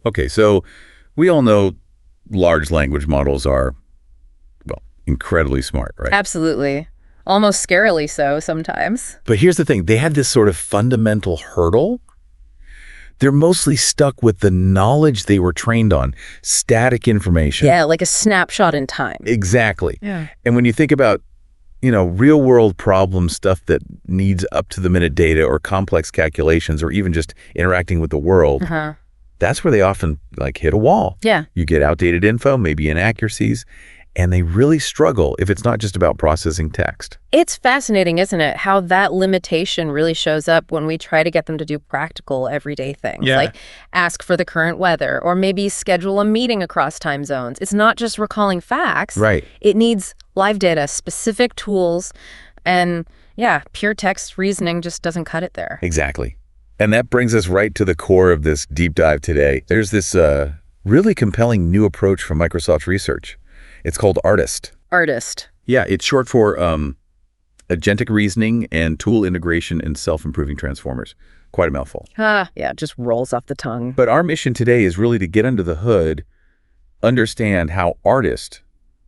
Okay, so we all know large language models are, well, incredibly smart, right? Absolutely. Almost scarily so sometimes. But here's the thing. They have this sort of fundamental hurdle. They're mostly stuck with the knowledge they were trained on, static information. Yeah, like a snapshot in time. Exactly. Yeah. And when you think about, real world problem stuff that needs up-to-the-minute data or complex calculations or even just interacting with the world, that's where they often hit a wall. Yeah. You get outdated info, maybe inaccuracies, and they really struggle if it's not just about processing text. It's fascinating, isn't it, how that limitation really shows up when we try to get them to do practical everyday things, like ask for the current weather or maybe schedule a meeting across time zones. It's not just recalling facts. Right. It needs live data, specific tools, and pure text reasoning just doesn't cut it there. Exactly. And that brings us right to the core of this deep dive today. There's this really compelling new approach from Microsoft's research. It's called ARTIST. ARTIST. Yeah, it's short for Agentic Reasoning and Tool Integration in Self-Improving Transformers. Quite a mouthful. Yeah, it just rolls off the tongue. But our mission today is really to get under the hood, understand how ARTIST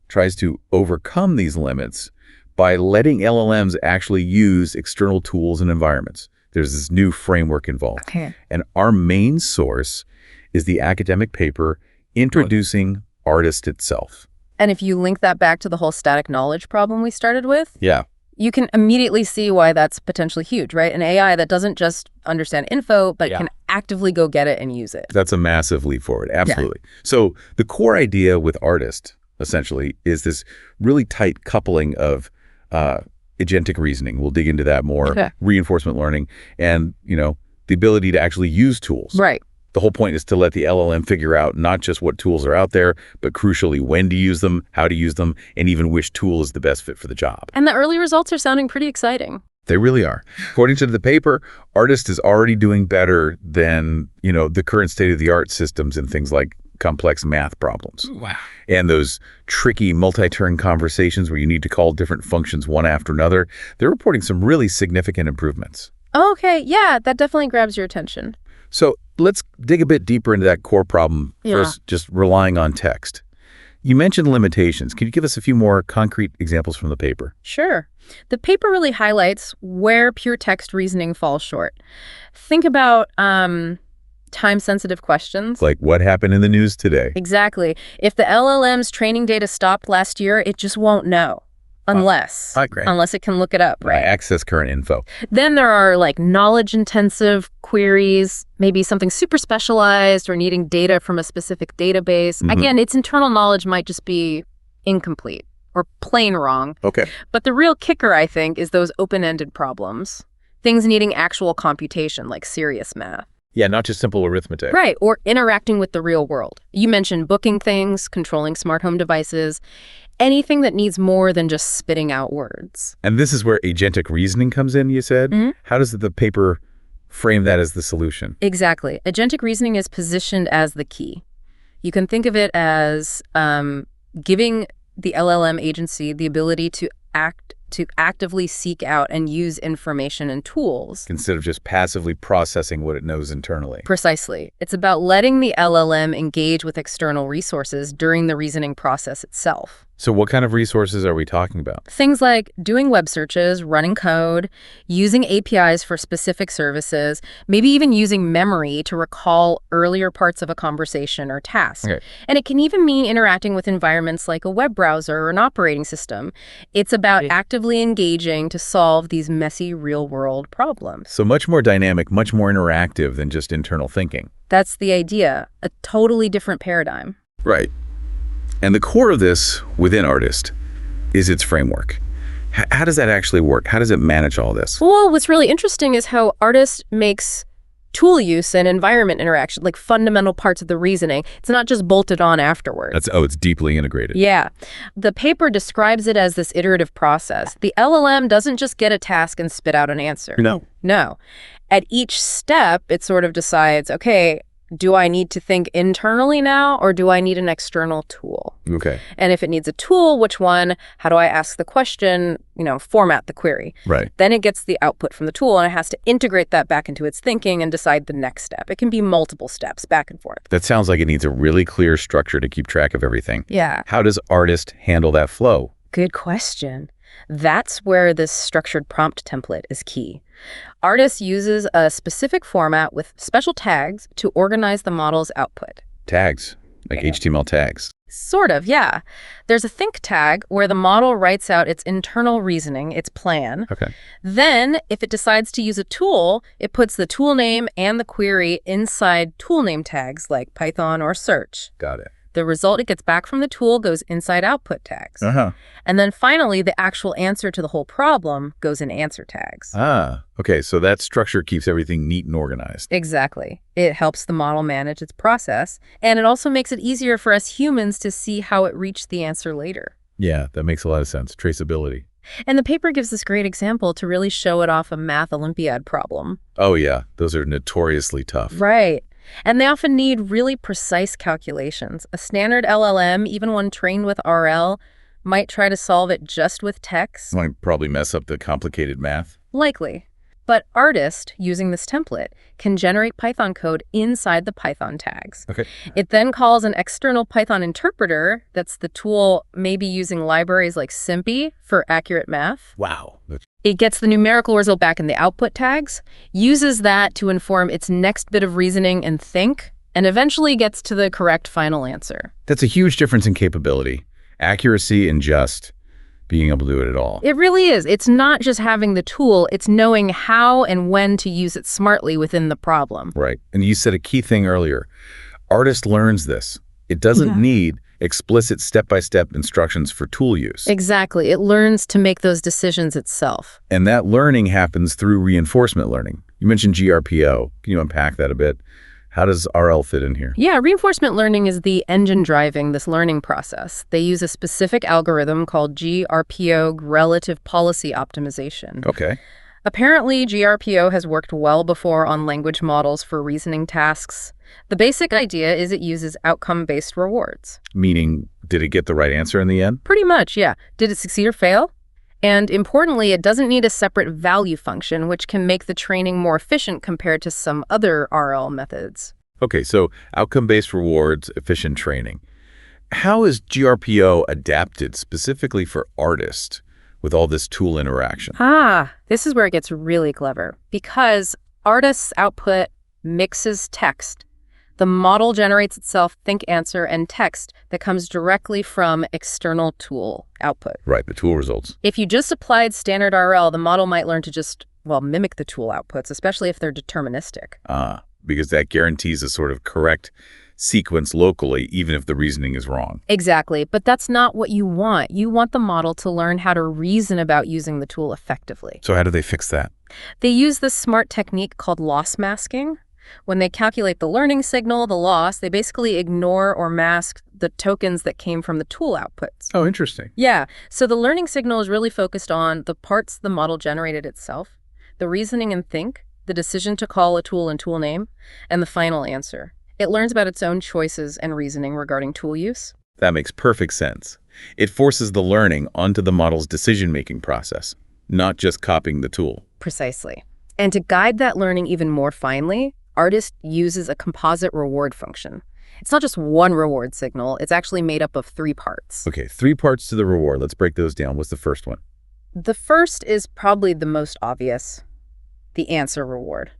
tries to overcome these limits by letting LLMs actually use external tools and environments. There's this new framework involved. Okay. And our main source is the academic paper introducing ARTIST itself. And if you link that back to the whole static knowledge problem we started with, Yeah. you can immediately see why that's potentially huge, right? An AI that doesn't just understand info, but can actively go get it and use it. That's a massive leap forward. Absolutely. So the core idea with ARTIST, essentially, is this really tight coupling of agentic reasoning. We'll dig into that more. Okay. Reinforcement learning and, the ability to actually use tools. Right. The whole point is to let the LLM figure out not just what tools are out there, but crucially when to use them, how to use them, and even which tool is the best fit for the job. And the early results are sounding pretty exciting. They really are. According to the paper, ARTIST is already doing better than, the current state-of-the-art systems in things like complex math problems. Wow. And those tricky multi-turn conversations where you need to call different functions one after another. They're reporting some really significant improvements. Okay, yeah, that definitely grabs your attention. So let's dig a bit deeper into that core problem first, just relying on text. You mentioned limitations. Can you give us a few more concrete examples from the paper? Sure. The paper really highlights where pure text reasoning falls short. Think about time-sensitive questions. Like what happened in the news today? Exactly. If the LLM's training data stopped last year, it just won't know. Unless it can look it up, right? Access current info. Then there are knowledge-intensive queries, maybe something super specialized or needing data from a specific database. Again, its internal knowledge might just be incomplete or plain wrong. Okay. But the real kicker, I think, is those open-ended problems. Things needing actual computation, like serious math. Yeah, not just simple arithmetic. Right, or interacting with the real world. You mentioned booking things, controlling smart home devices, anything that needs more than just spitting out words. And this is where agentic reasoning comes in, you said? How does the paper frame that as the solution? Exactly. Agentic reasoning is positioned as the key. You can think of it as giving the LLM agency the ability to actively seek out and use information and tools. Instead of just passively processing what it knows internally. Precisely. It's about letting the LLM engage with external resources during the reasoning process itself. So what kind of resources are we talking about? Things like doing web searches, running code, using APIs for specific services, maybe even using memory to recall earlier parts of a conversation or task. Okay. And it can even mean interacting with environments like a web browser or an operating system. It's about actively engaging to solve these messy real-world problems. So much more dynamic, much more interactive than just internal thinking. That's the idea, a totally different paradigm. Right. And the core of this within ARTIST is its framework. How does that actually work? How does it manage all this? Well, what's really interesting is how ARTIST makes tool use and environment interaction like fundamental parts of the reasoning. It's not just bolted on afterwards. It's deeply integrated. Yeah. The paper describes it as this iterative process. The LLM doesn't just get a task and spit out an answer. No. At each step, it sort of decides, okay, do I need to think internally now, or do I need an external tool? Okay. And if it needs a tool, which one? How do I ask the question, format the query? Right. Then it gets the output from the tool, and it has to integrate that back into its thinking and decide the next step. It can be multiple steps back and forth. That sounds like it needs a really clear structure to keep track of everything. Yeah. How does artist handle that flow? Good question. That's where this structured prompt template is key. Artist uses a specific format with special tags to organize the model's output. Tags, like HTML tags. Sort of, yeah. There's a think tag where the model writes out its internal reasoning, its plan. Okay. Then, if it decides to use a tool, it puts the tool name and the query inside tool name tags like Python or search. Got it. The result it gets back from the tool goes inside output tags. And then finally, the actual answer to the whole problem goes in answer tags. Okay, so that structure keeps everything neat and organized. Exactly. It helps the model manage its process, and it also makes it easier for us humans to see how it reached the answer later. Yeah, that makes a lot of sense. Traceability. And the paper gives this great example to really show it off a math Olympiad problem. Oh yeah, those are notoriously tough. Right. And they often need really precise calculations. A standard LLM, even one trained with RL, might try to solve it just with text. Might probably mess up the complicated math. Likely. But artist, using this template, can generate Python code inside the Python tags. Okay. It then calls an external Python interpreter, that's the tool maybe using libraries like SymPy for accurate math. Wow. It gets the numerical result back in the output tags, uses that to inform its next bit of reasoning and think, and eventually gets to the correct final answer. That's a huge difference in capability. Accuracy and just being able to do it at all. It really is. It's not just having the tool, it's knowing how and when to use it smartly within the problem. Right. And you said a key thing earlier. Artist learns this. It doesn't need explicit step-by-step instructions for tool use. Exactly. It learns to make those decisions itself. And that learning happens through reinforcement learning. You mentioned GRPO. Can you unpack that a bit? How does RL fit in here? Yeah, reinforcement learning is the engine driving this learning process. They use a specific algorithm called GRPO, relative policy optimization. Okay. Apparently, GRPO has worked well before on language models for reasoning tasks. The basic idea is it uses outcome-based rewards. Meaning, did it get the right answer in the end? Pretty much, yeah. Did it succeed or fail? And importantly, it doesn't need a separate value function, which can make the training more efficient compared to some other RL methods. Okay, so outcome-based rewards, efficient training. How is GRPO adapted specifically for artists with all this tool interaction? This is where it gets really clever. Because artists' output mixes text. The model generates itself think, answer, and text that comes directly from external tool output. Right, the tool results. If you just applied standard RL, the model might learn to just, mimic the tool outputs, especially if they're deterministic. Because that guarantees a sort of correct sequence locally, even if the reasoning is wrong. Exactly, but that's not what you want. You want the model to learn how to reason about using the tool effectively. So how do they fix that? They use this smart technique called loss masking. When they calculate the learning signal, the loss, they basically ignore or mask the tokens that came from the tool outputs. Oh, interesting. Yeah, so the learning signal is really focused on the parts the model generated itself, the reasoning and think, the decision to call a tool and tool name, and the final answer. It learns about its own choices and reasoning regarding tool use. That makes perfect sense. It forces the learning onto the model's decision-making process, not just copying the tool. Precisely. And to guide that learning even more finely, artist uses a composite reward function. It's not just one reward signal, it's actually made up of 3 parts. Okay, 3 parts to the reward. Let's break those down. What's the first one? The first is probably the most obvious, the answer reward.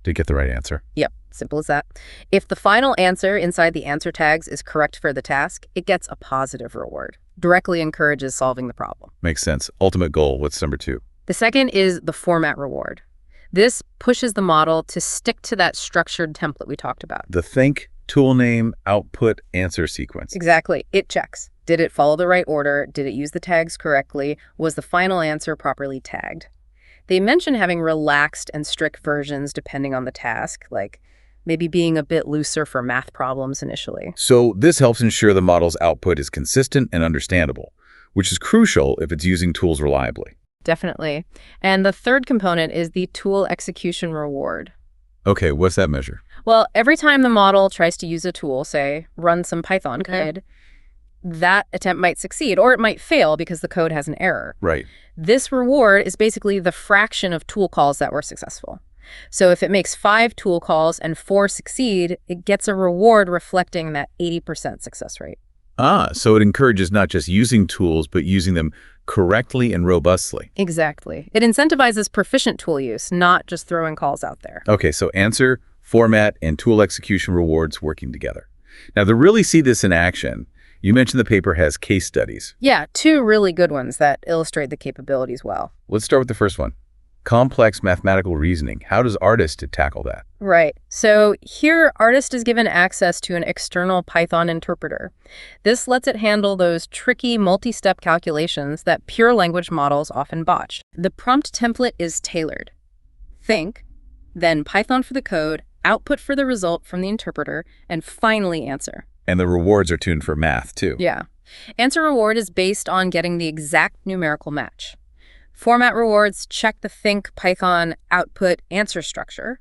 To get the right answer. Yep, simple as that. If the final answer inside the answer tags is correct for the task, it gets a positive reward. Directly encourages solving the problem. Makes sense. Ultimate goal. What's number 2? The second is the format reward. This pushes the model to stick to that structured template we talked about. The think, tool name, output, answer sequence. Exactly. It checks. Did it follow the right order? Did it use the tags correctly? Was the final answer properly tagged? They mention having relaxed and strict versions depending on the task, like maybe being a bit looser for math problems initially. So this helps ensure the model's output is consistent and understandable, which is crucial if it's using tools reliably. Definitely. And the third component is the tool execution reward. Okay, what's that measure? Well, every time the model tries to use a tool, say, run some Python code, that attempt might succeed, or it might fail because the code has an error. Right. This reward is basically the fraction of tool calls that were successful. So if it makes 5 tool calls and 4 succeed, it gets a reward reflecting that 80% success rate. So it encourages not just using tools, but using them correctly and robustly. Exactly. It incentivizes proficient tool use, not just throwing calls out there. Okay, so answer, format, and tool execution rewards working together. Now, to really see this in action, you mentioned the paper has case studies. Yeah, 2 really good ones that illustrate the capabilities well. Let's start with the first one. Complex mathematical reasoning. How does Artist tackle that? Right. So here, Artist is given access to an external Python interpreter. This lets it handle those tricky multi-step calculations that pure language models often botch. The prompt template is tailored. Think, then Python for the code, output for the result from the interpreter, and finally answer. And the rewards are tuned for math, too. Yeah. Answer reward is based on getting the exact numerical match. Format rewards check the think, Python, output, answer structure.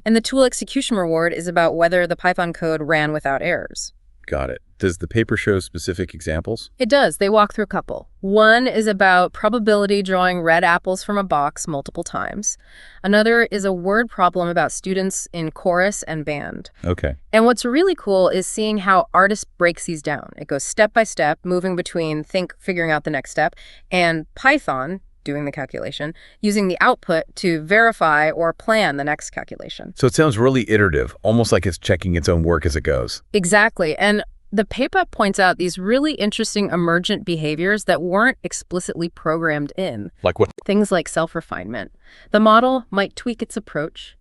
And the tool execution reward is about whether the Python code ran without errors. Got it. Does the paper show specific examples? It does. They walk through a couple. One is about probability drawing red apples from a box multiple times. Another is a word problem about students in chorus and band. Okay. And what's really cool is seeing how Artist breaks these down. It goes step by step, moving between think, figuring out the next step, and Python, doing the calculation, using the output to verify or plan the next calculation. So it sounds really iterative, almost like it's checking its own work as it goes. Exactly. And the paper points out these really interesting emergent behaviors that weren't explicitly programmed in. Like what? Things like self-refinement. The model might tweak its approach,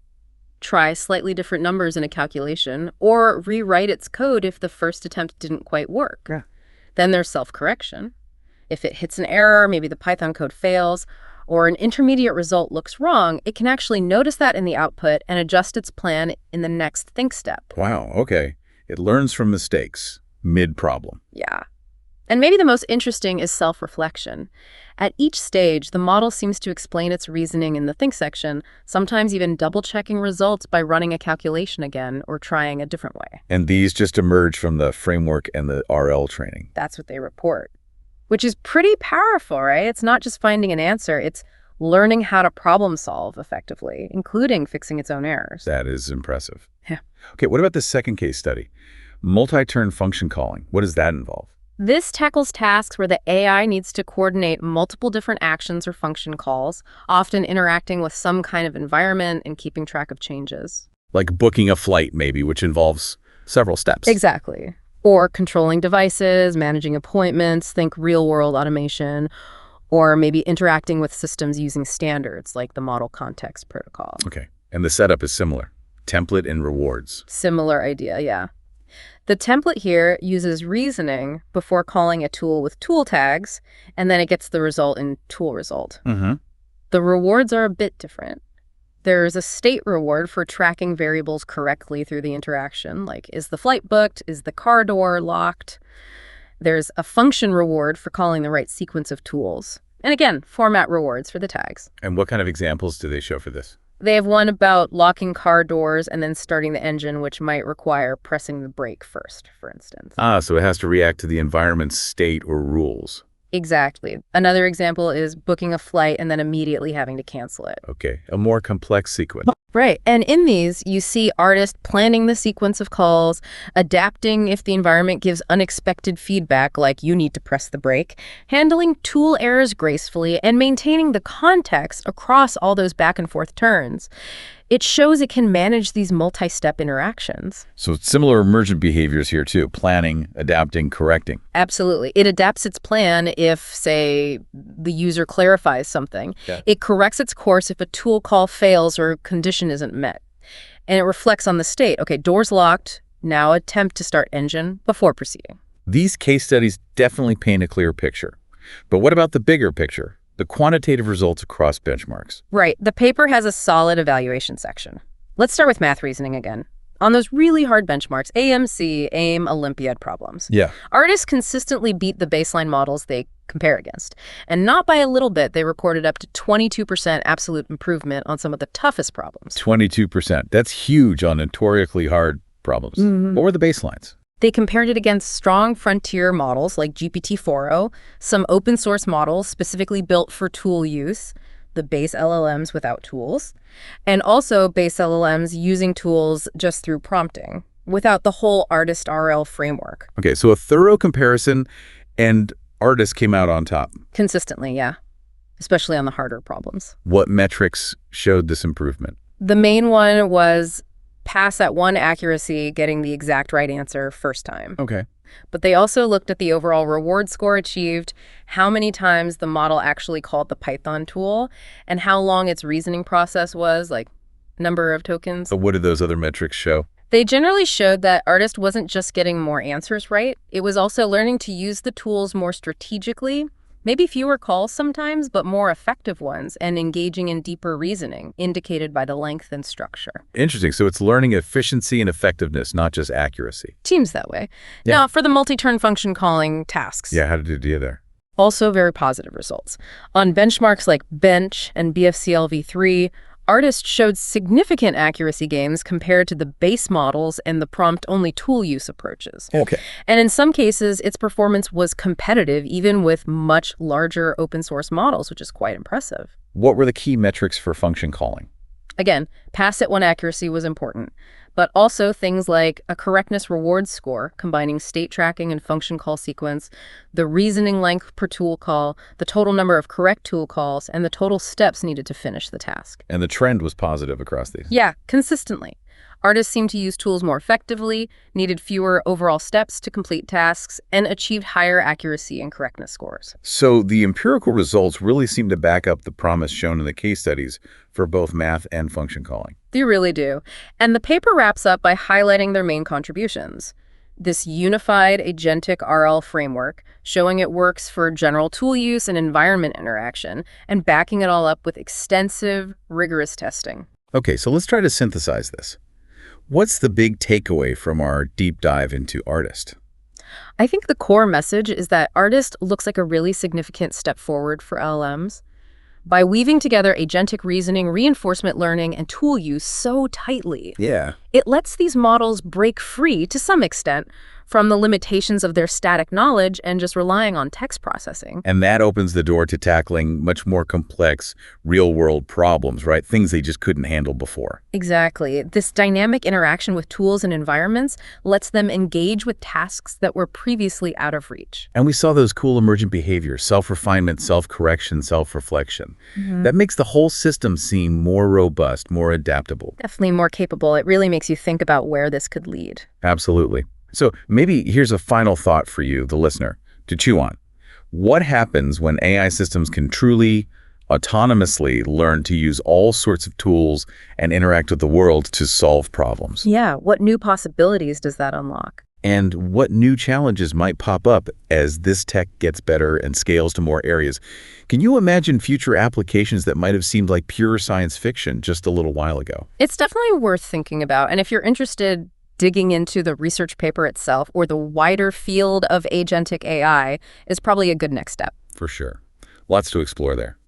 try slightly different numbers in a calculation, or rewrite its code if the first attempt didn't quite work. Yeah. Then there's self-correction. If it hits an error, maybe the Python code fails, or an intermediate result looks wrong, it can actually notice that in the output and adjust its plan in the next think step. Wow, okay. It learns from mistakes, mid-problem. Yeah. And maybe the most interesting is self-reflection. At each stage, the model seems to explain its reasoning in the think section, sometimes even double-checking results by running a calculation again or trying a different way. And these just emerge from the framework and the RL training. That's what they report, which is pretty powerful, right? It's not just finding an answer, it's learning how to problem solve effectively, including fixing its own errors. That is impressive. Yeah. Okay, what about the second case study? Multi-turn function calling. What does that involve? This tackles tasks where the AI needs to coordinate multiple different actions or function calls, often interacting with some kind of environment and keeping track of changes. Like booking a flight, maybe, which involves several steps. Exactly. Or controlling devices, managing appointments, think real-world automation, or maybe interacting with systems using standards like the Model Context Protocol. Okay, and the setup is similar. Template and rewards. Similar idea, yeah. The template here uses reasoning before calling a tool with tool tags, and then it gets the result in tool result. Mm-hmm. The rewards are a bit different. There's a state reward for tracking variables correctly through the interaction, like is the flight booked, is the car door locked? There's a function reward for calling the right sequence of tools. And again, format rewards for the tags. And what kind of examples do they show for this? They have one about locking car doors and then starting the engine, which might require pressing the brake first, for instance. So it has to react to the environment's state or rules. Exactly. Another example is booking a flight and then immediately having to cancel it. Okay, a more complex sequence. Right. And in these, you see Artist planning the sequence of calls, adapting if the environment gives unexpected feedback, like you need to press the brake, handling tool errors gracefully, and maintaining the context across all those back and forth turns. It shows it can manage these multi-step interactions. So similar emergent behaviors here too, planning, adapting, correcting. Absolutely. It adapts its plan if, say, the user clarifies something. Yeah. It corrects its course if a tool call fails or a condition isn't met. And it reflects on the state. Okay, door's locked. Now attempt to start engine before proceeding. These case studies definitely paint a clear picture. But what about the bigger picture? The quantitative results across benchmarks. Right. The paper has a solid evaluation section. Let's start with math reasoning again. on those really hard benchmarks, AMC, AIM, Olympiad problems. Yeah. Artists consistently beat the baseline models they compare against. And not by a little bit, they recorded up to 22% absolute improvement on some of the toughest problems. 22%. That's huge on notoriously hard problems. What were the baselines? They compared it against strong frontier models like GPT-4o, some open source models specifically built for tool use, the base LLMs without tools, and also base LLMs using tools just through prompting, without the whole artist RL framework. Okay, so a thorough comparison, and artists came out on top. Consistently, yeah, especially on the harder problems. What metrics showed this improvement? The main one was pass at 1 accuracy, getting the exact right answer first time. Okay. But they also looked at the overall reward score achieved, how many times the model actually called the Python tool, and how long its reasoning process was, like number of tokens. So what did those other metrics show? They generally showed that artist wasn't just getting more answers right, it was also learning to use the tools more strategically, maybe fewer calls sometimes, but more effective ones, and engaging in deeper reasoning, indicated by the length and structure. Interesting. So it's learning efficiency and effectiveness, not just accuracy. Seems that way. Yeah. Now, for the multi-turn function calling tasks. Yeah, how did it do there? Also very positive results. On benchmarks like Bench and BFCLV3, artists showed significant accuracy gains compared to the base models and the prompt-only tool use approaches. Okay. And in some cases, its performance was competitive even with much larger open source models, which is quite impressive. What were the key metrics for function calling? Again, pass at 1 accuracy was important, but also things like a correctness reward score, combining state tracking and function call sequence, the reasoning length per tool call, the total number of correct tool calls, and the total steps needed to finish the task. And the trend was positive across these. Yeah, consistently. Artists seemed to use tools more effectively, needed fewer overall steps to complete tasks, and achieved higher accuracy and correctness scores. So the empirical results really seem to back up the promise shown in the case studies for both math and function calling. They really do. And the paper wraps up by highlighting their main contributions. This unified agentic RL framework, showing it works for general tool use and environment interaction, and backing it all up with extensive, rigorous testing. Okay, so let's try to synthesize this. What's the big takeaway from our deep dive into Artist? I think the core message is that Artist looks like a really significant step forward for LLMs. By weaving together agentic reasoning, reinforcement learning, and tool use so tightly, it lets these models break free, to some extent, from the limitations of their static knowledge and just relying on text processing. And that opens the door to tackling much more complex real-world problems, right? Things they just couldn't handle before. Exactly. This dynamic interaction with tools and environments lets them engage with tasks that were previously out of reach. And we saw those cool emergent behaviors, self-refinement, self-correction, self-reflection. That makes the whole system seem more robust, more adaptable. Definitely more capable. It really makes you think about where this could lead. Absolutely. So maybe here's a final thought for you, the listener, to chew on. What happens when AI systems can truly, autonomously learn to use all sorts of tools and interact with the world to solve problems? Yeah, what new possibilities does that unlock? And what new challenges might pop up as this tech gets better and scales to more areas? Can you imagine future applications that might have seemed like pure science fiction just a little while ago? It's definitely worth thinking about. And if you're interested digging into the research paper itself or the wider field of agentic AI is probably a good next step. For sure. Lots to explore there.